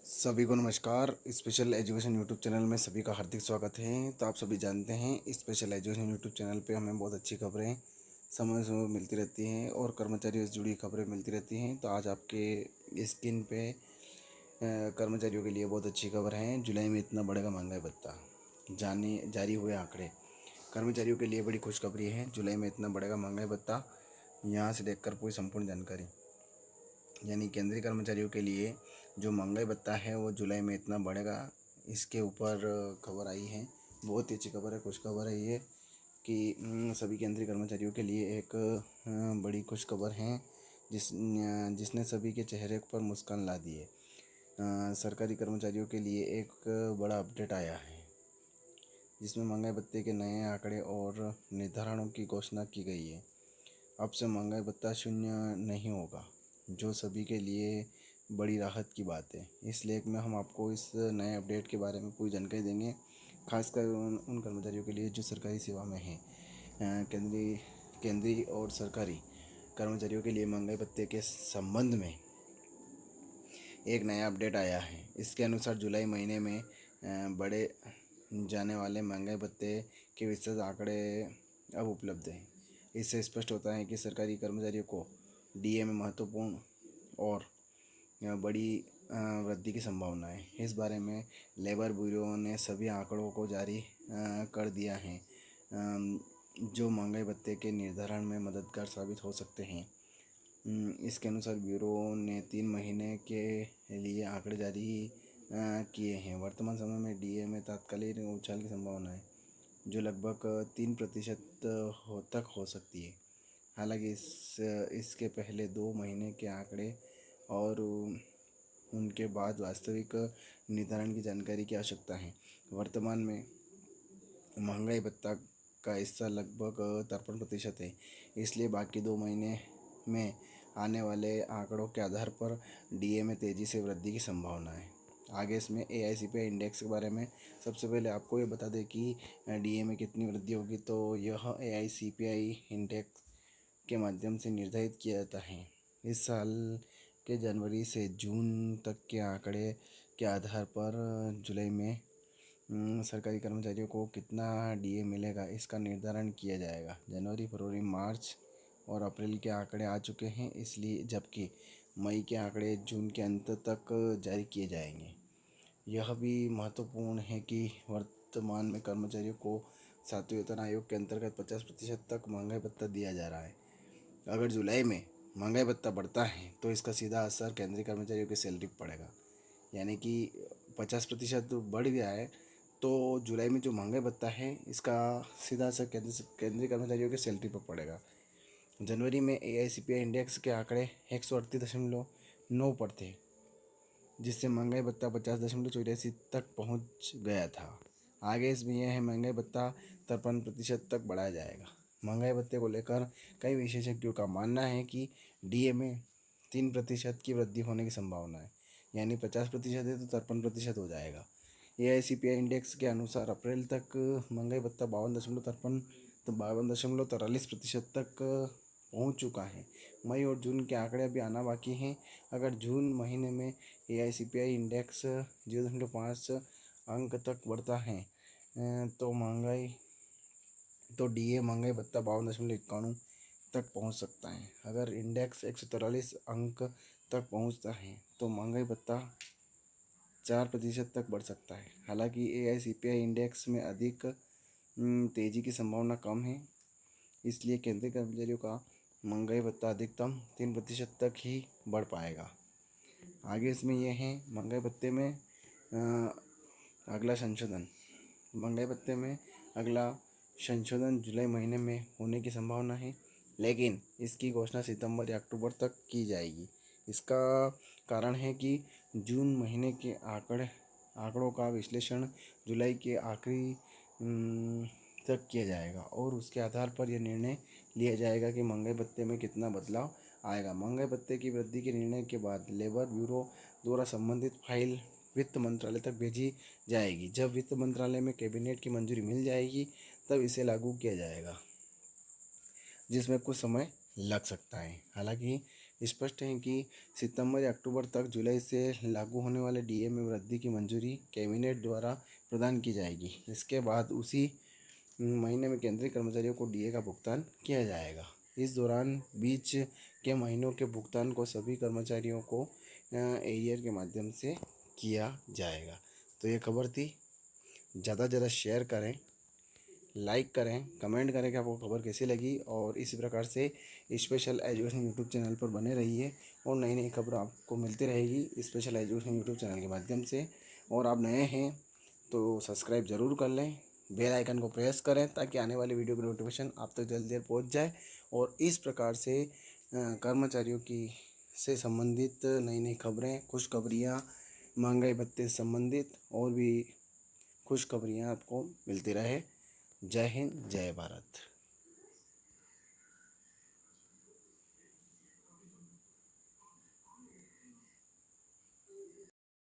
सभी को नमस्कार। स्पेशल एजुकेशन यूट्यूब चैनल में सभी का हार्दिक स्वागत है। तो आप सभी जानते हैं स्पेशल एजुकेशन यूट्यूब चैनल पे हमें बहुत अच्छी खबरें समय समय मिलती रहती हैं और कर्मचारियों से जुड़ी खबरें मिलती रहती हैं। तो आज आपके स्क्रीन पे कर्मचारियों के लिए बहुत अच्छी खबर है। जुलाई में इतना बढ़ेगा महंगाई भत्ता, जाने जारी हुए आंकड़े। कर्मचारियों के लिए बड़ी खुशखबरी है। जुलाई में इतना बढ़ेगा महंगाई भत्ता, यहाँ से देखकर पूरी संपूर्ण जानकारी। यानी केंद्रीय कर्मचारियों के लिए जो महंगाई भत्ता है वो जुलाई में इतना बढ़ेगा, इसके ऊपर खबर आई है। बहुत ही अच्छी खबर है, खुश खबर है ये कि सभी केंद्रीय कर्मचारियों के लिए एक बड़ी खुश खबर है जिसने सभी के चेहरे पर मुस्कान ला दी है। सरकारी कर्मचारियों के लिए एक बड़ा अपडेट आया है जिसमें महंगाई भत्ते के नए आंकड़े और निर्धारणों की घोषणा की गई है। अब से महंगाई भत्ता शून्य नहीं होगा, जो सभी के लिए बड़ी राहत की बात है। इस लेख में हम आपको इस नए अपडेट के बारे में पूरी जानकारी देंगे, खासकर उन कर्मचारियों के लिए जो सरकारी सेवा में हैं। केंद्रीय और सरकारी कर्मचारियों के लिए महंगाई भत्ते के संबंध में एक नया अपडेट आया है। इसके अनुसार जुलाई महीने में बढ़े जाने वाले महंगाई भत्ते के विस्तृत आंकड़े अब उपलब्ध हैं। इससे स्पष्ट होता है कि सरकारी कर्मचारियों को डीए में महत्वपूर्ण और बड़ी वृद्धि की संभावना है। इस बारे में लेबर ब्यूरो ने सभी आंकड़ों को जारी कर दिया है, जो महंगाई भत्ते के निर्धारण में मददगार साबित हो सकते हैं। इसके अनुसार ब्यूरो ने 3 महीने के लिए आंकड़े जारी किए हैं। वर्तमान समय में डीए में तात्कालिक उछाल की संभावना है, जो लगभग 3% तक हो सकती है। हालांकि इसके पहले 2 महीने के आंकड़े और उनके बाद वास्तविक निर्धारण की जानकारी की आवश्यकता है। वर्तमान में महंगाई भत्ता का हिस्सा लगभग 53% है, इसलिए बाकी 2 महीने में आने वाले आंकड़ों के आधार पर डीए में तेज़ी से वृद्धि की संभावना है। आगे इसमें एआईसीपीआई इंडेक्स के बारे में सबसे पहले आपको ये बता दें कि डीए में कितनी वृद्धि होगी। तो यह एआईसीपीआई इंडेक्स के माध्यम से निर्धारित किया जाता है। इस साल के जनवरी से जून तक के आंकड़े के आधार पर जुलाई में सरकारी कर्मचारियों को कितना डीए मिलेगा इसका निर्धारण किया जाएगा। जनवरी, फरवरी, मार्च और अप्रैल के आंकड़े आ चुके हैं, इसलिए जबकि मई के आंकड़े जून के अंत तक जारी किए जाएंगे। यह भी महत्वपूर्ण है कि वर्तमान में कर्मचारियों को 7वें वेतन आयोग के अंतर्गत 50% तक महंगाई भत्ता दिया जा रहा है। अगर जुलाई में महंगाई भत्ता बढ़ता है तो इसका सीधा असर केंद्रीय कर्मचारियों की सैलरी पर पड़ेगा। यानी कि 50% बढ़ गया है तो जुलाई में जो महंगाई भत्ता है इसका सीधा असर केंद्रीय कर्मचारियों की सैलरी पर पड़ेगा। जनवरी में एआईसीपीआई इंडेक्स के आंकड़े 138.9 पर थे, जिससे महंगाई भत्ता 50.84 तक पहुंच गया था। आगे इसमें यह है महंगाई भत्ता 53% तक बढ़ाया जाएगा। महंगाई भत्ते को लेकर कई विशेषज्ञों का मानना है कि डीए में 3% की वृद्धि होने की संभावना है, यानी 50% है तो 53% हो जाएगा। एआईसीपीआई इंडेक्स के अनुसार अप्रैल तक महंगाई भत्ता 52.43% तक पहुंच चुका है। मई और जून के आंकड़े अभी आना बाकी हैं। अगर जून महीने में एआईसीपीआई इंडेक्स 0.5 अंक तक बढ़ता है तो डीए महंगाई भत्ता 52.91 तक पहुंच सकता है। अगर इंडेक्स 143 अंक तक पहुंचता है तो महंगाई भत्ता 4% तक बढ़ सकता है। हालांकि एआईसीपीआई इंडेक्स में अधिक तेज़ी की संभावना कम है, इसलिए केंद्रीय कर्मचारियों का महंगाई भत्ता अधिकतम 3% तक ही बढ़ पाएगा। आगे इसमें यह है महंगाई भत्ते में अगला संशोधन। महंगाई भत्ते में अगला संशोधन जुलाई महीने में होने की संभावना है, लेकिन इसकी घोषणा सितंबर या अक्टूबर तक की जाएगी। इसका कारण है कि जून महीने के आंकड़ों का विश्लेषण जुलाई के आखिरी तक किया जाएगा और उसके आधार पर यह निर्णय लिया जाएगा कि महंगाई भत्ते में कितना बदलाव आएगा। महंगाई भत्ते की वृद्धि के निर्णय के बाद लेबर ब्यूरो द्वारा संबंधित फाइल वित्त मंत्रालय तक भेजी जाएगी। जब वित्त मंत्रालय में कैबिनेट की मंजूरी मिल जाएगी तब इसे लागू किया जाएगा, जिसमें कुछ समय लग सकता है। हालांकि स्पष्ट है कि सितंबर या अक्टूबर तक जुलाई से लागू होने वाले डीए में वृद्धि की मंजूरी कैबिनेट द्वारा प्रदान की जाएगी। इसके बाद उसी महीने में केंद्रीय कर्मचारियों को डीए का भुगतान किया जाएगा। इस दौरान बीच के महीनों के भुगतान को सभी कर्मचारियों को एरियर के माध्यम से किया जाएगा। तो ये खबर थी। ज़्यादा से ज़्यादा शेयर करें, लाइक करें, कमेंट करें कि आपको खबर कैसी लगी, और इसी प्रकार से स्पेशल एजुकेशन यूट्यूब चैनल पर बने रहिए और नई नई खबर आपको मिलती रहेगी स्पेशल एजुकेशन यूट्यूब चैनल के माध्यम से। और आप नए हैं तो सब्सक्राइब ज़रूर कर लें, बेल आइकन को प्रेस करें ताकि आने वाली वीडियो की नोटिफिकेशन आप तक जल्दी पहुंच जाए। और इस प्रकार से कर्मचारियों की से संबंधित नई नई खबरें, खुशखबरियाँ, महंगाई भत्ते से संबंधित और भी खुशखबरियाँ आपको मिलती रहे। जय हिंद, जय भारत।